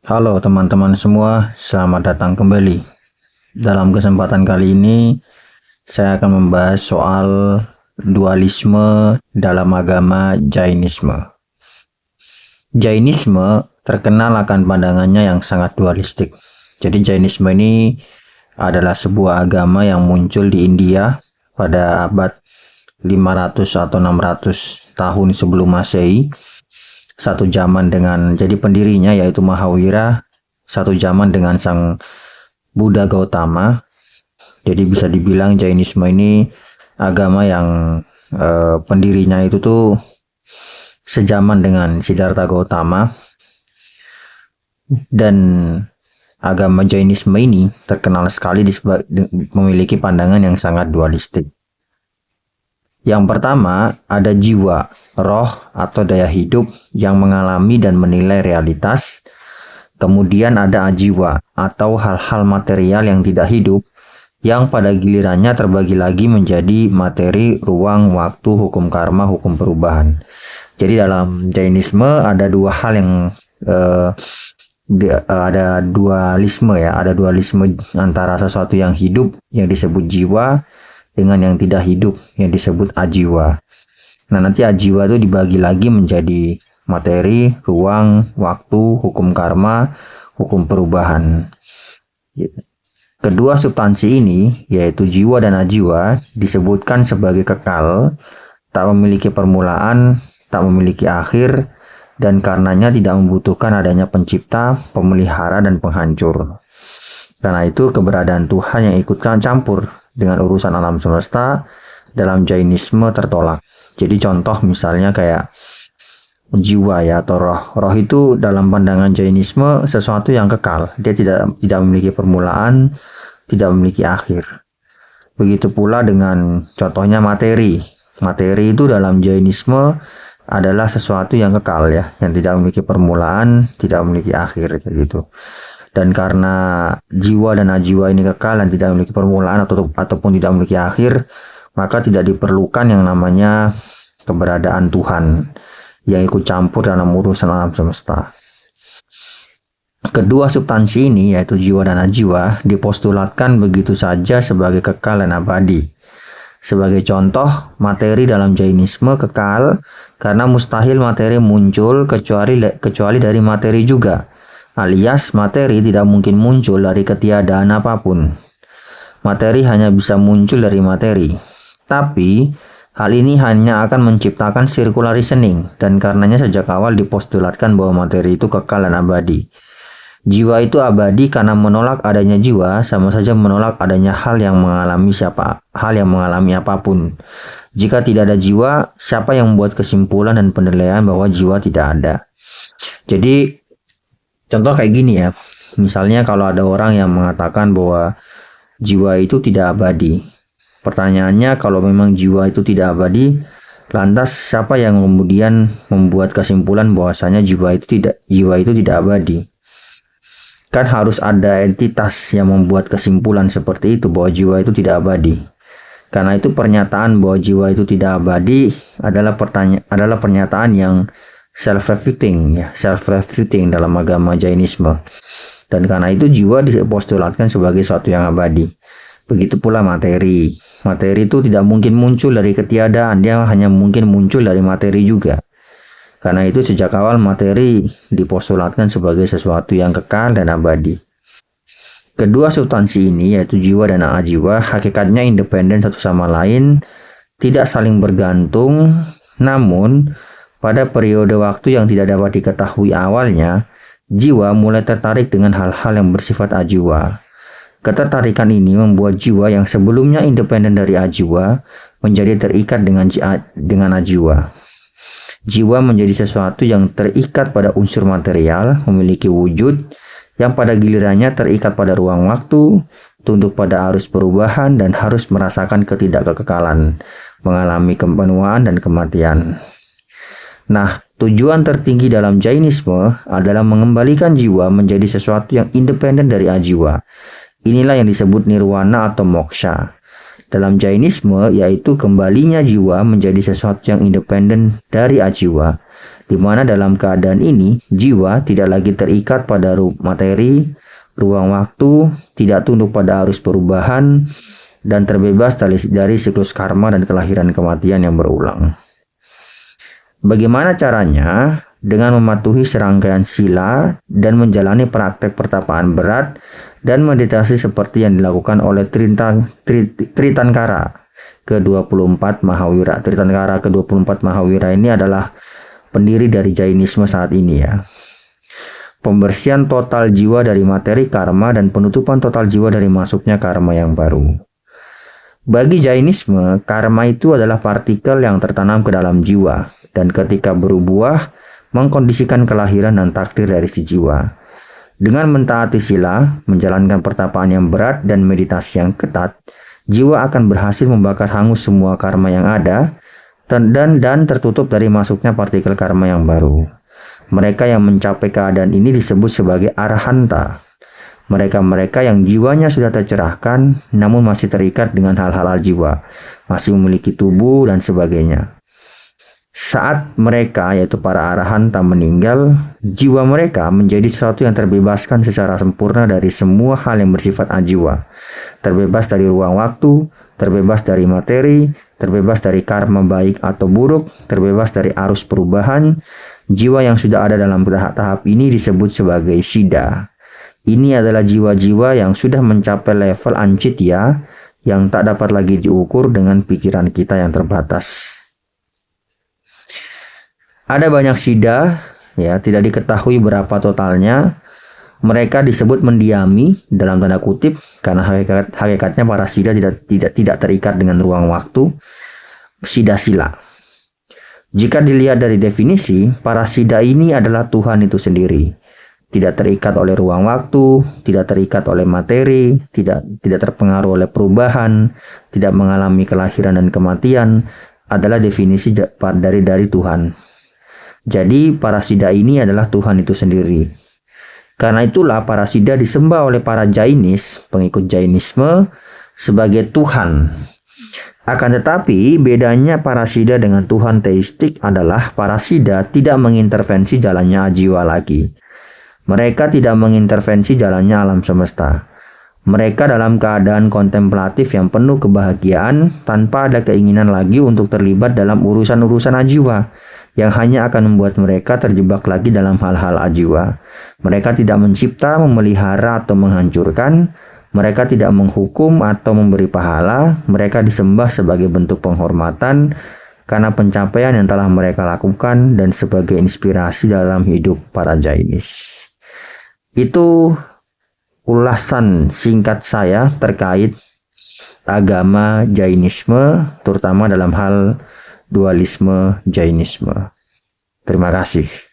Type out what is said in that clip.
Halo teman-teman semua, selamat datang kembali. Dalam kesempatan kali ini, saya akan membahas soal dualisme dalam agama Jainisme. Jainisme terkenal akan pandangannya yang sangat dualistik. Jadi Jainisme ini adalah sebuah agama yang muncul di India pada abad 500 atau 600 tahun sebelum Masehi. Satu zaman dengan jadi pendirinya yaitu Mahavira, satu zaman dengan sang Buddha Gautama. Jadi bisa dibilang Jainisme ini agama yang pendirinya itu tuh sejaman dengan Siddhartha Gautama, dan agama Jainisme ini terkenal sekali memiliki pandangan yang sangat dualistik. Yang pertama, ada jiwa, roh atau daya hidup yang mengalami dan menilai realitas. Kemudian ada ajiwa atau hal-hal material yang tidak hidup, yang pada gilirannya terbagi lagi menjadi materi, ruang, waktu, hukum karma, hukum perubahan. Jadi dalam Jainisme ada dua hal yang ada dualisme ya, ada dualisme antara sesuatu yang hidup yang disebut jiwa dengan yang tidak hidup yang disebut ajiwa. Nah, nanti ajiwa itu dibagi lagi menjadi materi, ruang, waktu, hukum karma, hukum perubahan. Kedua substansi ini, yaitu jiwa dan ajiwa, disebutkan sebagai kekal, tak memiliki permulaan, tak memiliki akhir, dan karenanya tidak membutuhkan adanya pencipta, pemelihara, dan penghancur. Karena itu keberadaan Tuhan yang ikut campur dengan urusan alam semesta dalam Jainisme tertolak. Jadi contoh misalnya kayak jiwa ya atau roh. Roh itu dalam pandangan Jainisme sesuatu yang kekal. Dia tidak memiliki permulaan, tidak memiliki akhir. Begitu pula dengan contohnya materi. Materi itu dalam Jainisme adalah sesuatu yang kekal ya, yang tidak memiliki permulaan, tidak memiliki akhir kayak gitu. Dan karena jiwa dan ajiwa ini kekal dan tidak memiliki permulaan ataupun tidak memiliki akhir, maka tidak diperlukan yang namanya keberadaan Tuhan yang ikut campur dalam urusan alam semesta. Kedua substansi ini, yaitu jiwa dan ajiwa, dipostulatkan begitu saja sebagai kekal dan abadi. Sebagai contoh, materi dalam Jainisme kekal karena mustahil materi muncul kecuali dari materi juga. Alias materi tidak mungkin muncul dari ketiadaan apapun. Materi hanya bisa muncul dari materi. Tapi hal ini hanya akan menciptakan circular reasoning, dan karenanya sejak awal dipostulatkan bahwa materi itu kekal dan abadi. Jiwa itu abadi karena menolak adanya jiwa sama saja menolak adanya hal yang mengalami apapun. Jika tidak ada jiwa, siapa yang membuat kesimpulan dan penilaian bahwa jiwa tidak ada? Jadi contoh kayak gini ya, misalnya kalau ada orang yang mengatakan bahwa jiwa itu tidak abadi. Pertanyaannya, kalau memang jiwa itu tidak abadi, lantas siapa yang kemudian membuat kesimpulan bahwasanya jiwa itu tidak abadi? Kan harus ada entitas yang membuat kesimpulan seperti itu bahwa jiwa itu tidak abadi. Karena itu pernyataan bahwa jiwa itu tidak abadi adalah pernyataan yang self-refuting dalam agama Jainisme. Dan karena itu jiwa dipostulatkan sebagai sesuatu yang abadi. Begitu pula materi. Materi itu tidak mungkin muncul dari ketiadaan, dia hanya mungkin muncul dari materi juga. Karena itu sejak awal materi dipostulatkan sebagai sesuatu yang kekal dan abadi. Kedua substansi ini, yaitu jiwa dan ajiwa, hakikatnya independen satu sama lain, tidak saling bergantung, namun pada periode waktu yang tidak dapat diketahui awalnya, jiwa mulai tertarik dengan hal-hal yang bersifat ajiwa. Ketertarikan ini membuat jiwa yang sebelumnya independen dari ajiwa menjadi terikat dengan ajiwa. Jiwa menjadi sesuatu yang terikat pada unsur material, memiliki wujud yang pada gilirannya terikat pada ruang waktu, tunduk pada arus perubahan, dan harus merasakan ketidakkekalan, mengalami kepenuhan dan kematian. Nah, tujuan tertinggi dalam Jainisme adalah mengembalikan jiwa menjadi sesuatu yang independen dari ajiwa. Inilah yang disebut nirwana atau moksha. Dalam Jainisme, yaitu kembalinya jiwa menjadi sesuatu yang independen dari ajiwa. di mana dalam keadaan ini jiwa tidak lagi terikat pada materi, ruang waktu, tidak tunduk pada arus perubahan, dan terbebas dari siklus karma dan kelahiran kematian yang berulang. Bagaimana caranya? Dengan mematuhi serangkaian sila dan menjalani praktek pertapaan berat dan meditasi seperti yang dilakukan oleh Tritankara ke-24 Mahawira. Tritankara ke-24 Mahawira ini adalah pendiri dari Jainisme saat ini ya. Pembersihan total jiwa dari materi karma dan penutupan total jiwa dari masuknya karma yang baru. Bagi Jainisme, karma itu adalah partikel yang tertanam ke dalam jiwa dan ketika berbuah mengkondisikan kelahiran dan takdir dari si jiwa. Dengan mentaati sila, menjalankan pertapaan yang berat dan meditasi yang ketat, jiwa akan berhasil membakar hangus semua karma yang ada dan tertutup dari masuknya partikel karma yang baru. Mereka yang mencapai keadaan ini disebut sebagai arahanta. Mereka-mereka yang jiwanya sudah tercerahkan namun masih terikat dengan hal-hal jiwa, masih memiliki tubuh dan sebagainya. Saat mereka, yaitu para arahanta, meninggal, jiwa mereka menjadi sesuatu yang terbebaskan secara sempurna dari semua hal yang bersifat ajiwa. Terbebas dari ruang waktu, terbebas dari materi, terbebas dari karma baik atau buruk, terbebas dari arus perubahan. Jiwa yang sudah ada dalam tahap ini disebut sebagai siddha. Ini adalah jiwa-jiwa yang sudah mencapai level ancitya yang tak dapat lagi diukur dengan pikiran kita yang terbatas. Ada banyak siddha, ya, tidak diketahui berapa totalnya. Mereka disebut mendiami dalam tanda kutip karena hakikatnya para siddha tidak terikat dengan ruang waktu. Siddha sila. Jika dilihat dari definisi, para siddha ini adalah Tuhan itu sendiri. Tidak terikat oleh ruang waktu, tidak terikat oleh materi, tidak terpengaruh oleh perubahan, tidak mengalami kelahiran dan kematian, adalah definisi dari Tuhan. Jadi para siddha ini adalah Tuhan itu sendiri. Karena itulah para siddha disembah oleh para Jainis, pengikut Jainisme, sebagai Tuhan. Akan tetapi bedanya para siddha dengan Tuhan teistik adalah para siddha tidak mengintervensi jalannya ajiwa lagi. Mereka tidak mengintervensi jalannya alam semesta. Mereka dalam keadaan kontemplatif yang penuh kebahagiaan tanpa ada keinginan lagi untuk terlibat dalam urusan-urusan ajiwa yang hanya akan membuat mereka terjebak lagi dalam hal-hal ajiwa. Mereka tidak mencipta, memelihara, atau menghancurkan. Mereka tidak menghukum atau memberi pahala. Mereka disembah sebagai bentuk penghormatan karena pencapaian yang telah mereka lakukan dan sebagai inspirasi dalam hidup para Jainis. Itu ulasan singkat saya terkait agama Jainisme, terutama dalam hal dualisme Jainisme. Terima kasih.